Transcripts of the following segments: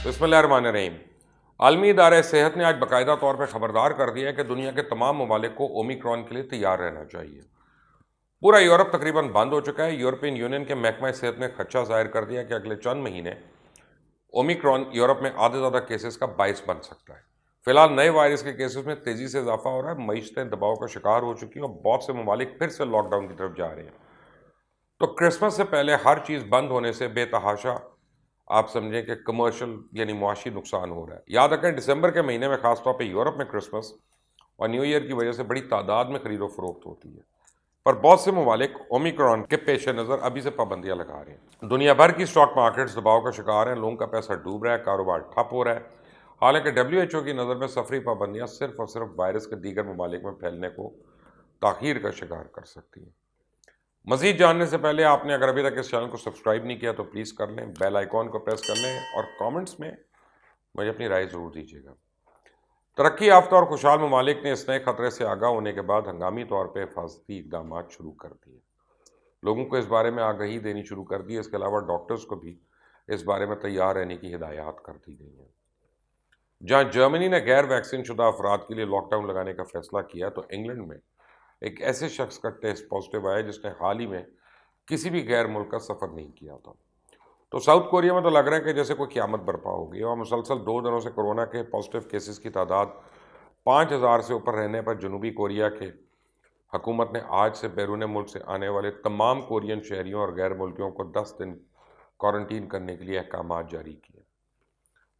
بسم اللہ الرحمن الرحیم۔ عالمی ادارہ صحت نے آج باقاعدہ طور پر خبردار کر دیا ہے کہ دنیا کے تمام ممالک کو اومیکرون کے لیے تیار رہنا چاہیے۔ پورا یورپ تقریباً بند ہو چکا ہے۔ یورپین یونین کے محکمہ صحت نے خدشہ ظاہر کر دیا کہ اگلے چند مہینے اومیکرون یورپ میں آدھے زیادہ کیسز کا باعث بن سکتا ہے۔ فی الحال نئے وائرس کے کیسز میں تیزی سے اضافہ ہو رہا ہے، معیشتیں دباؤ کا شکار ہو چکی ہیں اور بہت سے ممالک پھر سے لاک ڈاؤن کی طرف جا رہے ہیں۔ تو کرسمس سے پہلے ہر چیز بند ہونے سے بے تحاشا آپ سمجھیں کہ کمرشل یعنی معاشی نقصان ہو رہا ہے۔ یاد رکھیں دسمبر کے مہینے میں خاص طور پہ یورپ میں کرسمس اور نیو ایئر کی وجہ سے بڑی تعداد میں خرید و فروخت ہوتی ہے، پر بہت سے ممالک اومیکرون کے پیش نظر ابھی سے پابندیاں لگا رہے ہیں۔ دنیا بھر کی اسٹاک مارکیٹس دباؤ کا شکار ہیں، لوگوں کا پیسہ ڈوب رہا ہے، کاروبار ٹھپ ہو رہا ہے۔ حالانکہ WHO کی نظر میں سفری پابندیاں صرف اور صرف وائرس کے دیگر ممالک میں پھیلنے کو تاخیر کا شکار کر سکتی ہیں۔ مزید جاننے سے پہلے آپ نے اگر ابھی تک اس چینل کو سبسکرائب نہیں کیا تو پلیز کر لیں، بیل آئیکن کو پریس کر لیں اور کامنٹس میں مجھے اپنی رائے ضرور دیجیے گا۔ ترقی یافتہ اور خوشحال ممالک نے اس نئے خطرے سے آگاہ ہونے کے بعد ہنگامی طور پہ حفاظتی اقدامات شروع کر دیے، لوگوں کو اس بارے میں آگہی دینی شروع کر دی۔ اس کے علاوہ ڈاکٹرز کو بھی اس بارے میں تیار رہنے کی ہدایات کر دی گئی ہیں۔ جہاں جرمنی نے غیر ویکسین شدہ افراد کے لیے لاک ڈاؤن لگانے کا فیصلہ کیا تو انگلینڈ میں ایک ایسے شخص کا ٹیسٹ پازیٹیو آیا جس نے حال ہی میں کسی بھی غیر ملک کا سفر نہیں کیا تھا۔ تو ساؤتھ کوریا میں تو لگ رہا ہے کہ جیسے کوئی قیامت برپا ہو گئی، اور مسلسل 2 دنوں سے کورونا کے پازیٹیو کیسز کی تعداد 5000 سے اوپر رہنے پر جنوبی کوریا کے حکومت نے آج سے بیرون ملک سے آنے والے تمام کورین شہریوں اور غیر ملکیوں کو 10 دن کوارنٹین کرنے کے لیے احکامات جاری کیے۔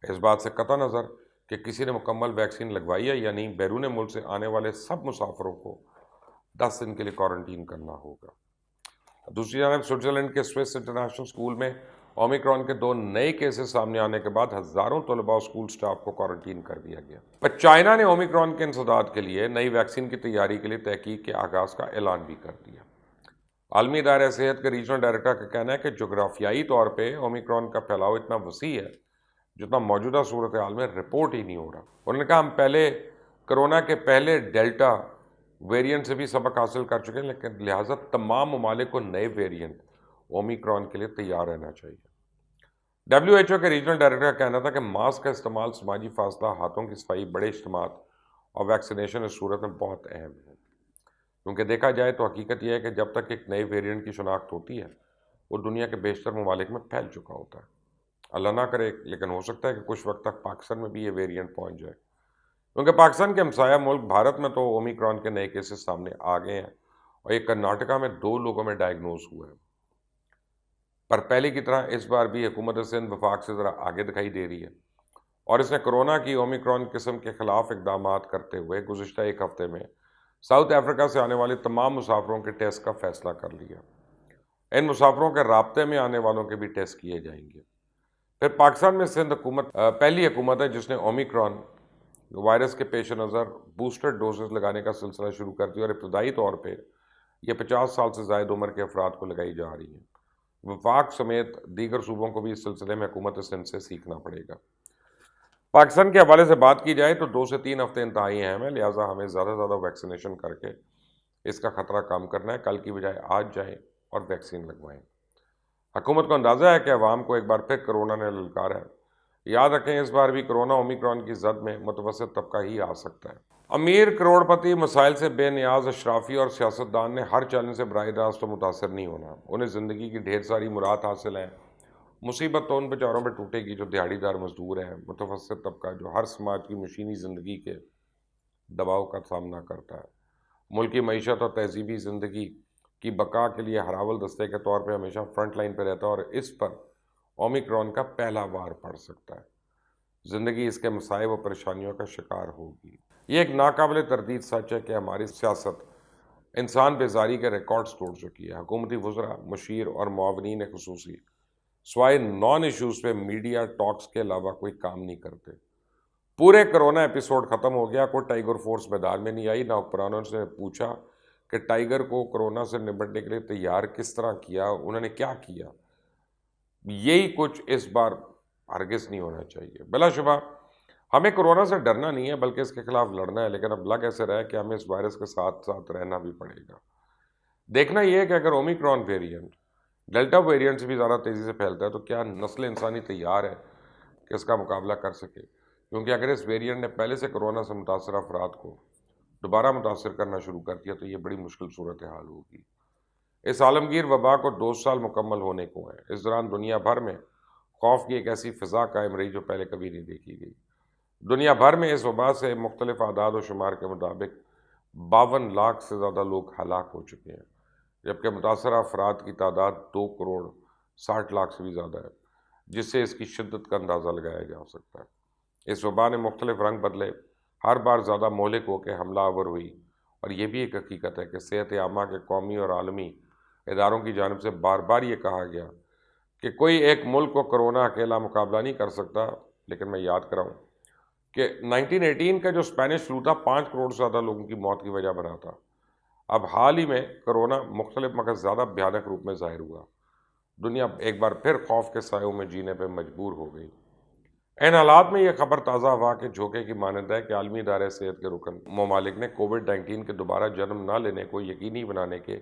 اس بات سے قطع نظر کہ کسی نے مکمل ویکسین لگوائی ہے یا نہیں، بیرون ملک سے آنے والے سب مسافروں کو 10 دن کے لیے کوارنٹین کرنا ہوگا۔ دوسری جانب سوئٹزرلینڈ کے سوئس انٹرنیشنل اسکول میں اومیکرون کے 2 نئے کیسز سامنے آنے کے بعد ہزاروں طلباء اور اسکول سٹاف کو کوارنٹین کر دیا گیا۔ پر چائنا نے اومیکرون کے انسداد کے لیے نئی ویکسین کی تیاری کے لیے تحقیق کے آغاز کا اعلان بھی کر دیا۔ عالمی ادارہ صحت کے ریجنل ڈائریکٹر کا کہنا ہے کہ جغرافیائی طور پہ اومیکرون کا پھیلاؤ اتنا وسیع ہے جتنا موجودہ صورتحال میں رپورٹ ہی نہیں ہو رہا۔ انہوں نے کہا ہم پہلے کرونا کے پہلے ڈیلٹا ویریئنٹ سے بھی سبق حاصل کر چکے ہیں، لیکن لہٰذا تمام ممالک کو نئے ویریئنٹ اومیکرون کے لیے تیار رہنا چاہیے۔ WHO کے ریجنل ڈائریکٹر کا کہنا تھا کہ ماسک کا استعمال، سماجی فاصلہ، ہاتھوں کی صفائی، بڑے اجتماعات اور ویکسینیشن اس صورت میں بہت اہم ہے، کیونکہ دیکھا جائے تو حقیقت یہ ہے کہ جب تک ایک نئے ویریئنٹ کی شناخت ہوتی ہے وہ دنیا کے بیشتر ممالک میں پھیل چکا ہوتا ہے۔ اللہ نہ کرے لیکن ہو سکتا ہے کہ کچھ وقت تک پاکستان میں بھی یہ ویریئنٹ پہنچ جائے، کیونکہ پاکستان کے ہمسایہ ملک بھارت میں تو اومیکرون کے نئے کیسز سامنے آ گئے ہیں اور یہ کرناٹکا میں 2 لوگوں میں ڈائیگنوز ہوئے ہیں۔ پر پہلے کی طرح اس بار بھی حکومت سندھ وفاق سے ذرا آگے دکھائی دے رہی ہے اور اس نے کورونا کی اومیکرون قسم کے خلاف اقدامات کرتے ہوئے گزشتہ 1 ہفتے میں ساؤتھ افریقہ سے آنے والے تمام مسافروں کے ٹیسٹ کا فیصلہ کر لیا۔ ان مسافروں کے رابطے میں آنے والوں کے بھی ٹیسٹ کیے جائیں گے۔ پھر پاکستان میں سندھ حکومت پہلی حکومت ہے جس نے اومیکرون وائرس کے پیش نظر بوسٹر ڈوزز لگانے کا سلسلہ شروع کر دیا، اور ابتدائی طور پہ یہ 50 سال سے زائد عمر کے افراد کو لگائی جا رہی ہیں۔ وفاق سمیت دیگر صوبوں کو بھی اس سلسلے میں حکومت سندھ سے سیکھنا پڑے گا۔ پاکستان کے حوالے سے بات کی جائے تو 2 سے 3 ہفتے انتہائی اہم ہیں، لہٰذا ہمیں زیادہ سے زیادہ ویکسینیشن کر کے اس کا خطرہ کم کرنا ہے۔ کل کی بجائے آج جائیں اور ویکسین لگوائیں۔ حکومت کو اندازہ ہے کہ عوام کو ایک بار پھر کرونا نے للکارا ہے۔ یاد رکھیں اس بار بھی کرونا اومیکرون کی زد میں متوسط طبقہ ہی آ سکتا ہے۔ امیر کروڑپتی مسائل سے بے نیاز اشرافی اور سیاستدان نے ہر چیلنج سے براہ راست تو متاثر نہیں ہونا۔ انہیں زندگی کی ڈھیر ساری مراد حاصل ہیں۔ مصیبت تو ان بیچاروں پہ ٹوٹے گی جو دیہڑی دار مزدور ہیں، متوسط طبقہ جو ہر سماج کی مشینی زندگی کے دباؤ کا سامنا کرتا ہے، ملکی معیشت اور تہذیبی زندگی کی بقا کے لیے ہراول دستے کے طور پہ ہمیشہ فرنٹ لائن پہ رہتا ہے، اور اس پر اومیکرون کا پہلا وار پڑ سکتا ہے۔ زندگی اس کے مصائب و پریشانیوں کا شکار ہوگی۔ یہ ایک ناقابل تردید سچ ہے کہ ہماری سیاست انسان بیزاری کے ریکارڈز توڑ چکی ہے۔ حکومتی وزراء، مشیر اور معاونین خصوصی سوائے نان ایشوز پہ میڈیا ٹاکس کے علاوہ کوئی کام نہیں کرتے۔ پورے کرونا ایپیسوڈ ختم ہو گیا، کوئی ٹائیگر فورس میدان میں نہیں آئی، نہ حکمرانوں سے پوچھا کہ ٹائیگر کو کرونا سے نمٹنے کے لیے تیار کس طرح کیا، انہوں نے کیا کیا۔ یہی کچھ اس بار ہرگز نہیں ہونا چاہیے۔ بلا شبہ ہمیں کرونا سے ڈرنا نہیں ہے بلکہ اس کے خلاف لڑنا ہے، لیکن اب لگ ایسے رہا ہے کہ ہمیں اس وائرس کے ساتھ ساتھ رہنا بھی پڑے گا۔ دیکھنا یہ ہے کہ اگر اومیکرون ویریئنٹ ڈیلٹا ویریئنٹ سے بھی زیادہ تیزی سے پھیلتا ہے تو کیا نسل انسانی تیار ہے کہ کہ اس کا مقابلہ کر سکے، کیونکہ اگر اس ویریئنٹ نے پہلے سے کرونا سے متاثرہ افراد کو دوبارہ متاثر کرنا شروع کر دیا تو یہ بڑی مشکل صورتحال ہوگی۔ اس عالمگیر وبا کو 2 سال مکمل ہونے کو ہیں۔ اس دوران دنیا بھر میں خوف کی ایک ایسی فضا قائم رہی جو پہلے کبھی نہیں دیکھی گئی۔ دنیا بھر میں اس وبا سے مختلف اعداد و شمار کے مطابق 52 لاکھ سے زیادہ لوگ ہلاک ہو چکے ہیں، جبکہ متاثرہ افراد کی تعداد 2 کروڑ 60 لاکھ سے بھی زیادہ ہے، جس سے اس کی شدت کا اندازہ لگایا جا سکتا ہے۔ اس وبا نے مختلف رنگ بدلے، ہر بار زیادہ مہلک ہو کے حملہ آور ہوئی، اور یہ بھی ایک حقیقت ہے کہ صحت عامہ کے قومی اور عالمی اداروں کی جانب سے بار بار یہ کہا گیا کہ کوئی ایک ملک کو کرونا اکیلا مقابلہ نہیں کر سکتا، لیکن میں یاد کراؤں کہ 1918 کا جو اسپینش فلو تھا 5 کروڑ سے زیادہ لوگوں کی موت کی وجہ بنا تھا۔ اب حال ہی میں کرونا مختلف مگر زیادہ بھیانک روپ میں ظاہر ہوا۔ دنیا ایک بار پھر خوف کے سایوں میں جینے پہ مجبور ہو گئی۔ ان حالات میں یہ خبر تازہ ہوا کہ جھوکے کی مانند ہے کہ عالمی ادارہ صحت کے رکن ممالک نے کووڈ-19 کے دوبارہ جنم نہ لینے کو یقینی بنانے کے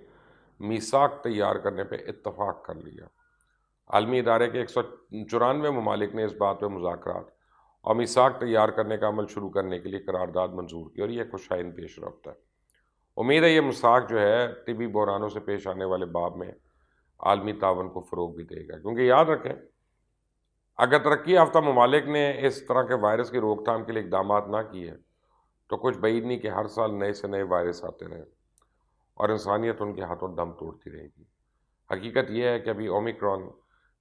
میثاق تیار کرنے پہ اتفاق کر لیا۔ عالمی ادارے کے 194 ممالک نے اس بات پہ مذاکرات اور میثاق تیار کرنے کا عمل شروع کرنے کے لیے قرارداد منظور کی، اور یہ خوشائن پیش رفت ہے۔ امید ہے یہ میثاق جو ہے طبی بحرانوں سے پیش آنے والے باب میں عالمی تعاون کو فروغ بھی دے گا، کیونکہ یاد رکھیں اگر ترقی یافتہ ممالک نے اس طرح کے وائرس کی روک تھام کے لیے اقدامات نہ کیے تو کچھ بعید نہیں کہ ہر سال نئے سے نئے وائرس آتے رہے اور انسانیت ان کے ہاتھوں دم توڑتی رہے گی۔ حقیقت یہ ہے کہ ابھی اومیکرون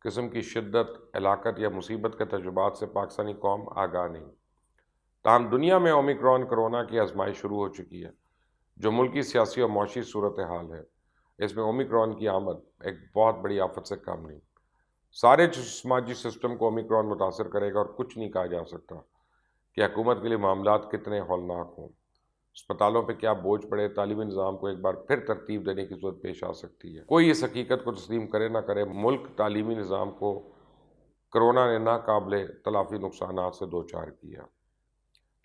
قسم کی شدت، ہلاکت یا مصیبت کے تجربات سے پاکستانی قوم آگاہ نہیں۔ تاہم دنیا میں اومیکرون کرونا کی آزمائش شروع ہو چکی ہے، جو ملکی سیاسی اور معاشی صورتحال ہے، اس میں اومیکرون کی آمد ایک بہت بڑی آفت سے کم نہیں۔ سارے سماجی سسٹم کو اومیکرون متاثر کرے گا، اور کچھ نہیں کہا جا سکتا کہ حکومت کے لیے معاملات کتنے ہولناک ہوں، اسپتالوں پہ کیا بوجھ پڑے، تعلیمی نظام کو ایک بار پھر ترتیب دینے کی ضرورت پیش آ سکتی ہے۔ کوئی اس حقیقت کو تسلیم کرے نہ کرے، ملک تعلیمی نظام کو کرونا نے ناقابل تلافی نقصانات سے دوچار کیا۔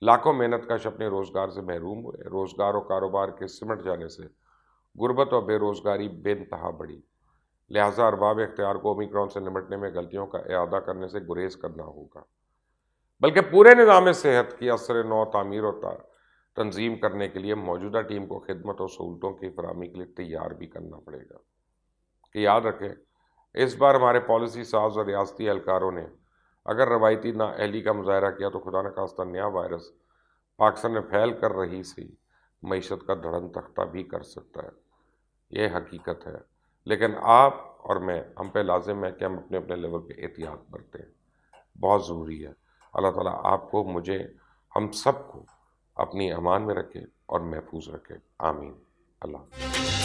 لاکھوں محنت کش اپنے روزگار سے محروم ہوئے، روزگار و کاروبار کے سمٹ جانے سے غربت اور بے روزگاری بے انتہا بڑھی۔ لہٰذا ارباب اختیار کو اومیکرون سے نمٹنے میں غلطیوں کا اعادہ کرنے سے گریز کرنا ہوگا، بلکہ پورے نظام صحت کی اثر نو تعمیر اور تنظیم کرنے کے لیے موجودہ ٹیم کو خدمت اور سہولتوں کی فراہمی کے لیے تیار بھی کرنا پڑے گا۔ کہ یاد رکھیں اس بار ہمارے پالیسی ساز اور ریاستی اہلکاروں نے اگر روایتی نااہلی کا مظاہرہ کیا تو خدا نخواستہ نیا وائرس پاکستان میں پھیل کر رہی سی معیشت کا دھڑن تختہ بھی کر سکتا ہے۔ یہ حقیقت ہے، لیکن آپ اور میں ہم پہ لازم ہے کہ ہم اپنے اپنے لیول پہ احتیاط برتیں، بہت ضروری ہے۔ اللہ تعالیٰ آپ کو، مجھے، ہم سب کو اپنی امان میں رکھے اور محفوظ رکھے، آمین۔ اللہ